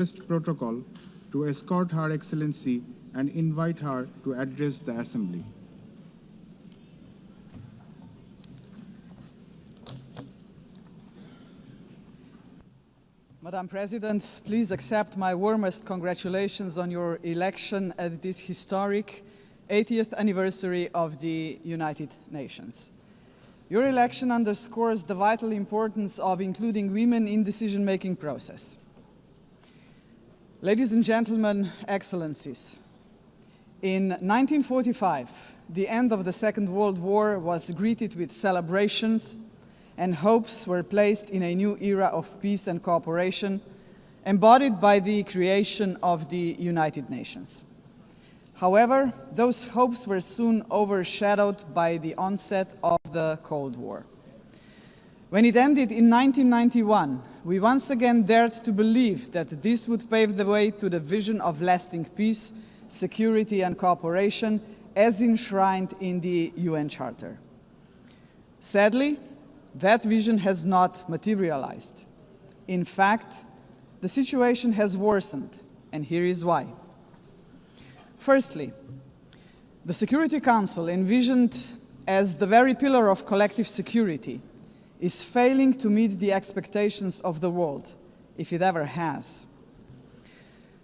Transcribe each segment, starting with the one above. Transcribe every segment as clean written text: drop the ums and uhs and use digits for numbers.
protocol to escort Her Excellency and invite her to address the Assembly. Madam President, please accept my warmest congratulations on your election at this historic 80th anniversary of the United Nations. Your election underscores the vital importance of including women in the decision-making process. Ladies and gentlemen, Excellencies, in 1945, the end of the Second World War was greeted with celebrations, and hopes were placed in a new era of peace and cooperation, embodied by the creation of the United Nations. However, those hopes were soon overshadowed by the onset of the Cold War. When it ended in 1991, we once again dared to believe that this would pave the way to the vision of lasting peace, security and cooperation as enshrined in the UN Charter. Sadly, that vision has not materialized. In fact, the situation has worsened, and here is why. Firstly, the Security Council, envisioned as the very pillar of collective security, is failing to meet the expectations of the world, if it ever has.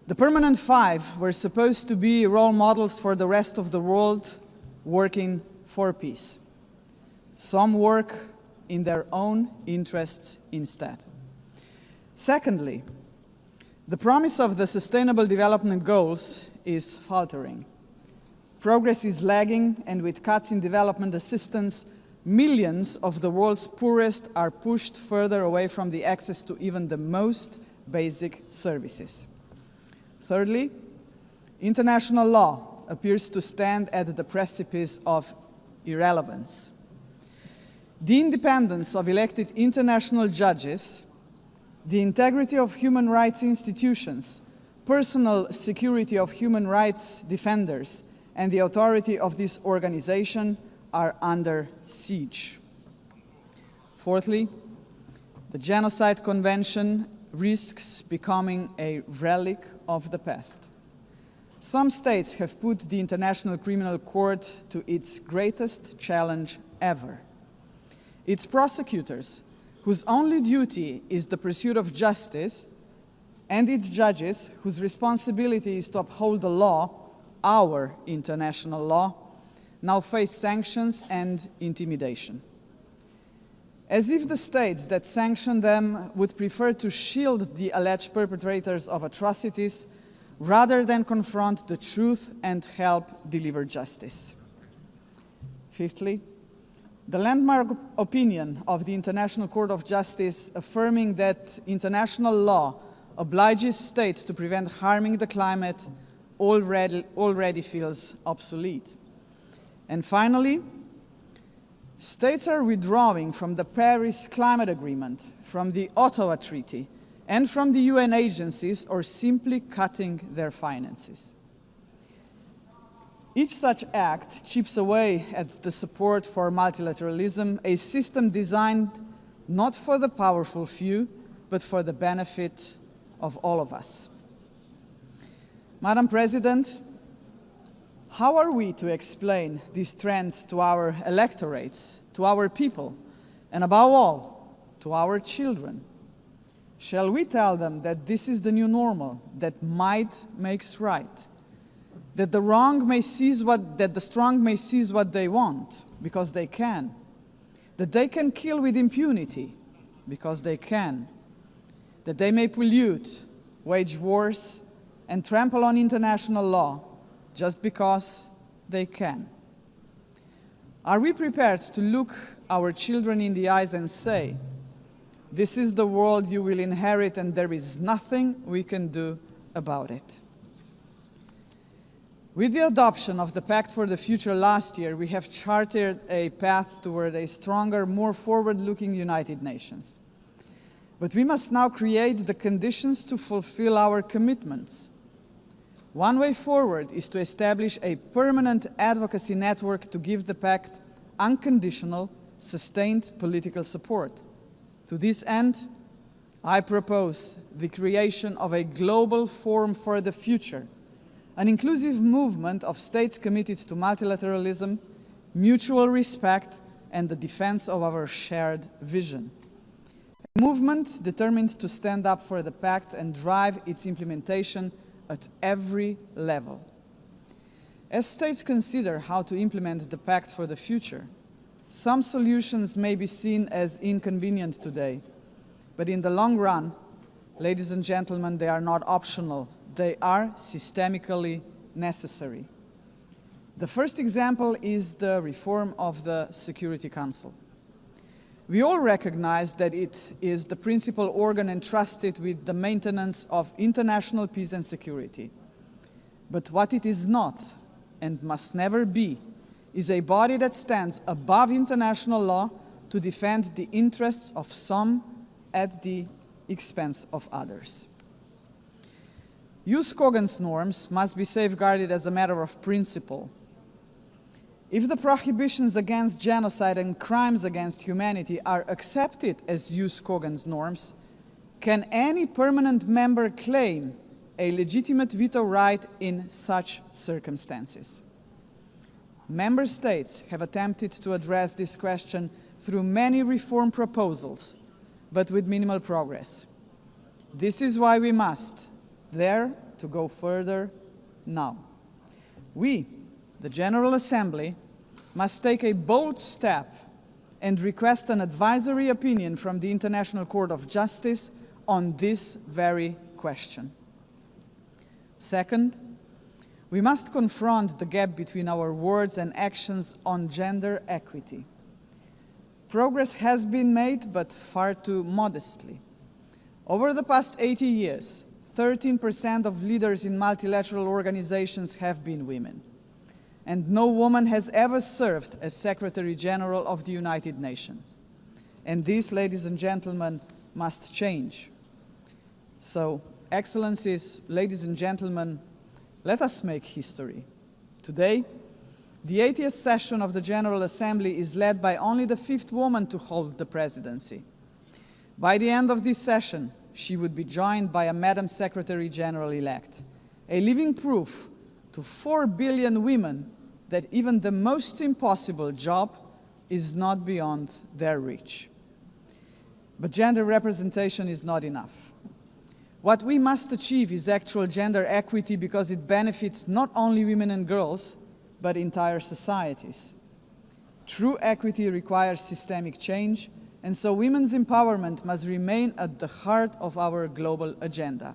The Permanent Five were supposed to be role models for the rest of the world working for peace. Some work in their own interests instead. Secondly, the promise of the Sustainable Development Goals is faltering. Progress is lagging, and with cuts in development assistance, millions of the world's poorest are pushed further away from the access to even the most basic services. Thirdly, international law appears to stand at the precipice of irrelevance. The independence of elected international judges, the integrity of human rights institutions, personal security of human rights defenders, and the authority of this organization are under siege. Fourthly, the Genocide Convention risks becoming a relic of the past. Some states have put the International Criminal Court to its greatest challenge ever. Its prosecutors, whose only duty is the pursuit of justice, and its judges, whose responsibility is to uphold the law, our international law, now face sanctions and intimidation. As if the states that sanction them would prefer to shield the alleged perpetrators of atrocities rather than confront the truth and help deliver justice. Fifthly, the landmark opinion of the International Court of Justice affirming that international law obliges states to prevent harming the climate already feels obsolete. And finally, states are withdrawing from the Paris Climate Agreement, from the Ottawa Treaty, and from the UN agencies, or simply cutting their finances. Each such act chips away at the support for multilateralism, a system designed not for the powerful few, but for the benefit of all of us. Madam President, how are we to explain these trends to our electorates, to our people, and above all, to our children? Shall we tell them that this is the new normal, that might makes right, that the strong may seize what they want, because they can, that they can kill with impunity, because they can, that they may pollute, wage wars, and trample on international law, just because they can? Are we prepared to look our children in the eyes and say, this is the world you will inherit and there is nothing we can do about it? With the adoption of the Pact for the Future last year, we have charted a path toward a stronger, more forward-looking United Nations. But we must now create the conditions to fulfill our commitments. One way forward is to establish a permanent advocacy network to give the pact unconditional, sustained political support. To this end, I propose the creation of a global forum for the future, an inclusive movement of states committed to multilateralism, mutual respect, and the defense of our shared vision. A movement determined to stand up for the pact and drive its implementation at every level. As states consider how to implement the pact for the future, some solutions may be seen as inconvenient today, but in the long run, ladies and gentlemen, they are not optional. They are systemically necessary. The first example is the reform of the Security Council. We all recognize that it is the principal organ entrusted with the maintenance of international peace and security. But what it is not, and must never be, is a body that stands above international law to defend the interests of some at the expense of others. UNGA's norms must be safeguarded as a matter of principle. If the prohibitions against genocide and crimes against humanity are accepted as UNGA's norms, can any permanent member claim a legitimate veto right in such circumstances? Member states have attempted to address this question through many reform proposals, but with minimal progress. This is why we must dare to go further now. We, the General Assembly, must take a bold step and request an advisory opinion from the International Court of Justice on this very question. Second, we must confront the gap between our words and actions on gender equity. Progress has been made, but far too modestly. Over the past 80 years, 13% of leaders in multilateral organizations have been women. And no woman has ever served as Secretary General of the United Nations. And this, ladies and gentlemen, must change. So, Excellencies, ladies and gentlemen, let us make history. Today, the 80th session of the General Assembly is led by only the 5th woman to hold the presidency. By the end of this session, she would be joined by a Madam Secretary General-elect, a living proof to 4 billion women that even the most impossible job is not beyond their reach. But gender representation is not enough. What we must achieve is actual gender equity because it benefits not only women and girls, but entire societies. True equity requires systemic change, and so women's empowerment must remain at the heart of our global agenda.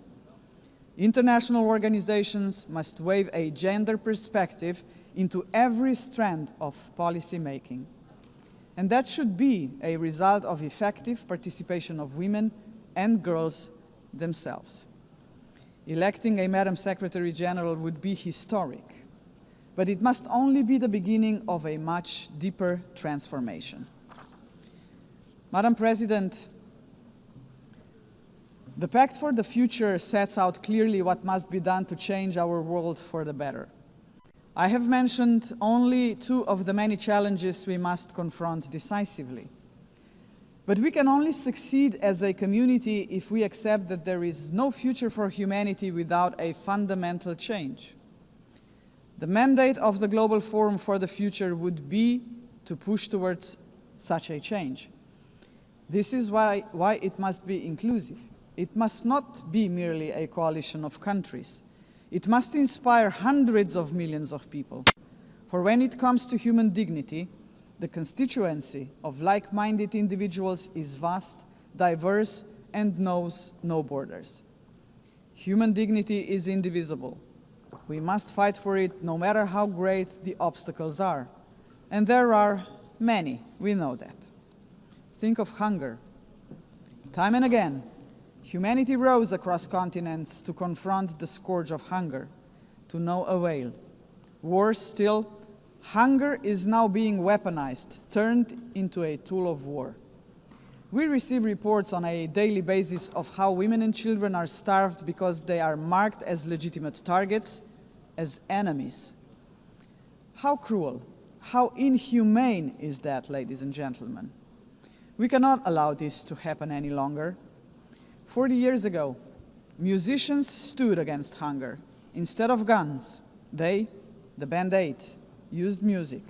International organizations must weave a gender perspective into every strand of policy making. And that should be a result of effective participation of women and girls themselves. Electing a Madam Secretary General would be historic, but it must only be the beginning of a much deeper transformation. Madam President, the Pact for the Future sets out clearly what must be done to change our world for the better. I have mentioned only 2 of the many challenges we must confront decisively. But we can only succeed as a community if we accept that there is no future for humanity without a fundamental change. The mandate of the Global Forum for the Future would be to push towards such a change. This is why it must be inclusive. It must not be merely a coalition of countries. It must inspire hundreds of millions of people. For when it comes to human dignity, the constituency of like-minded individuals is vast, diverse, and knows no borders. Human dignity is indivisible. We must fight for it no matter how great the obstacles are. And there are many, we know that. Think of hunger. Time and again, humanity rose across continents to confront the scourge of hunger, to no avail. Worse still, hunger is now being weaponized, turned into a tool of war. We receive reports on a daily basis of how women and children are starved because they are marked as legitimate targets, as enemies. How cruel, how inhumane is that, ladies and gentlemen? We cannot allow this to happen any longer. 40 years ago, musicians stood against hunger. Instead of guns, they, the Band 8, used music.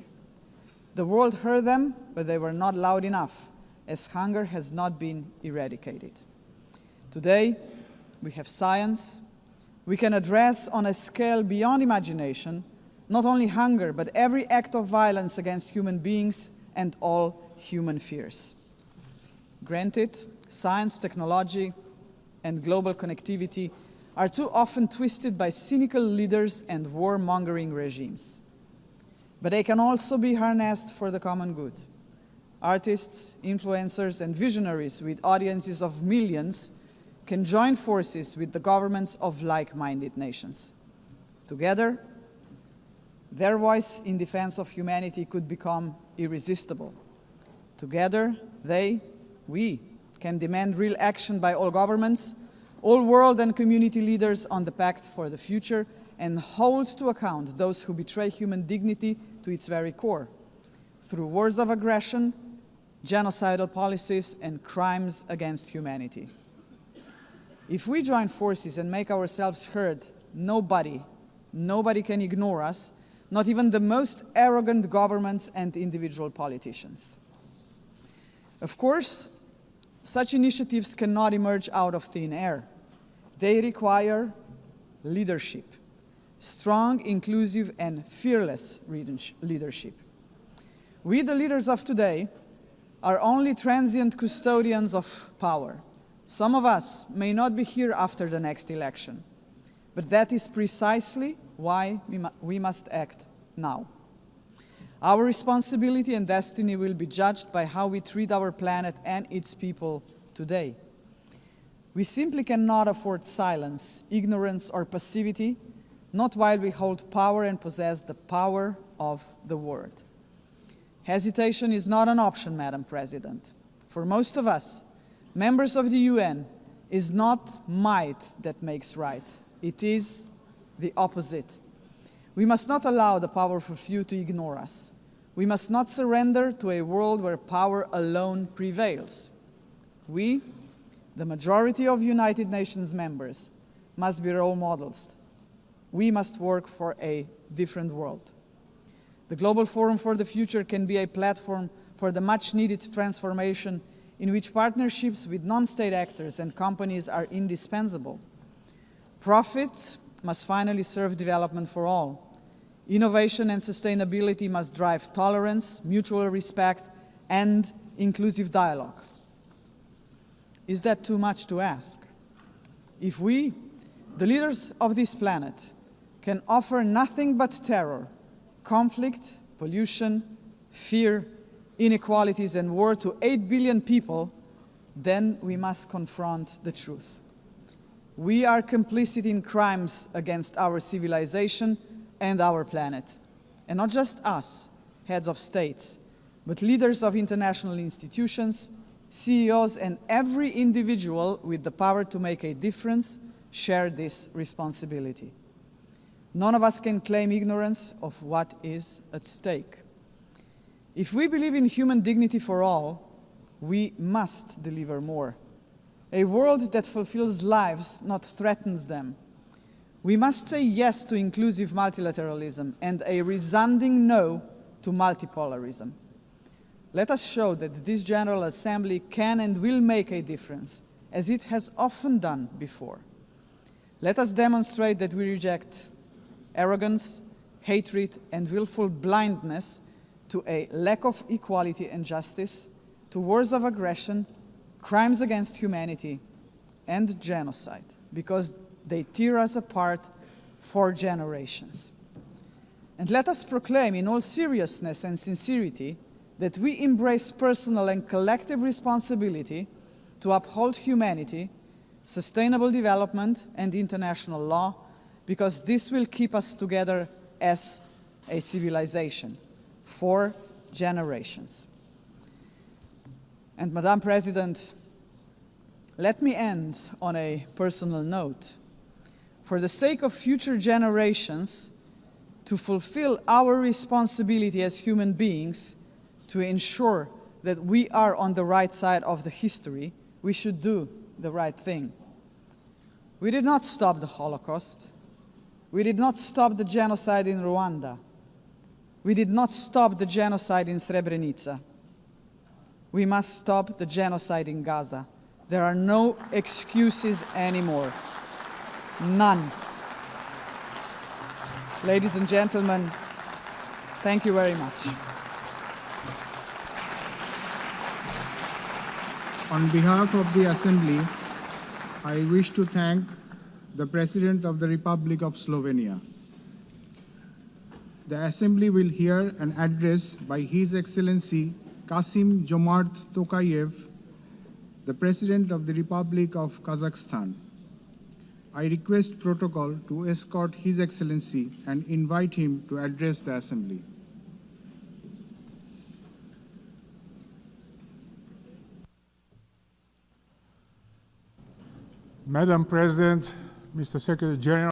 The world heard them, but they were not loud enough, as hunger has not been eradicated. Today, we have science. We can address on a scale beyond imagination not only hunger, but every act of violence against human beings and all human fears. Granted, science, technology, and global connectivity are too often twisted by cynical leaders and warmongering regimes. But they can also be harnessed for the common good. Artists, influencers, and visionaries with audiences of millions can join forces with the governments of like-minded nations. Together, their voice in defense of humanity could become irresistible. Together, we can demand real action by all governments, all world and community leaders on the Pact for the Future, and hold to account those who betray human dignity to its very core, through wars of aggression, genocidal policies, and crimes against humanity. If we join forces and make ourselves heard, nobody can ignore us, not even the most arrogant governments and individual politicians. Of course, such initiatives cannot emerge out of thin air. They require leadership, strong, inclusive, and fearless leadership. We, the leaders of today, are only transient custodians of power. Some of us may not be here after the next election, but that is precisely why we must act now. Our responsibility and destiny will be judged by how we treat our planet and its people today. We simply cannot afford silence, ignorance, or passivity, not while we hold power and possess the power of the word. Hesitation is not an option, Madam President. For most of us, members of the UN, is not might that makes right. It is the opposite. We must not allow the powerful few to ignore us. We must not surrender to a world where power alone prevails. We, the majority of United Nations members, must be role models. We must work for a different world. The Global Forum for the Future can be a platform for the much-needed transformation in which partnerships with non-state actors and companies are indispensable. Profits must finally serve development for all. Innovation and sustainability must drive tolerance, mutual respect, and inclusive dialogue. Is that too much to ask? If we, the leaders of this planet, can offer nothing but terror, conflict, pollution, fear, inequalities, and war to 8 billion people, then we must confront the truth. We are complicit in crimes against our civilization and our planet. And not just us, heads of states, but leaders of international institutions, CEOs, and every individual with the power to make a difference share this responsibility. None of us can claim ignorance of what is at stake. If we believe in human dignity for all, we must deliver more. A world that fulfills lives, not threatens them. We must say yes to inclusive multilateralism and a resounding no to multipolarism. Let us show that this General Assembly can and will make a difference, as it has often done before. Let us demonstrate that we reject arrogance, hatred, and willful blindness to a lack of equality and justice, to wars of aggression, crimes against humanity, and genocide, because they tear us apart for generations. And let us proclaim in all seriousness and sincerity that we embrace personal and collective responsibility to uphold humanity, sustainable development, and international law, because this will keep us together as a civilization for generations. And Madam President, let me end on a personal note. For the sake of future generations, to fulfill our responsibility as human beings, to ensure that we are on the right side of the history, we should do the right thing. We did not stop the Holocaust. We did not stop the genocide in Rwanda. We did not stop the genocide in Srebrenica. We must stop the genocide in Gaza. There are no excuses anymore. None. Ladies and gentlemen, thank you very much. On behalf of the Assembly, I wish to thank the President of the Republic of Slovenia. The Assembly will hear an address by His Excellency Kasim Jomart Tokayev, the President of the Republic of Kazakhstan. I request protocol to escort His Excellency and invite him to address the Assembly. Madam President, Mr. Secretary General,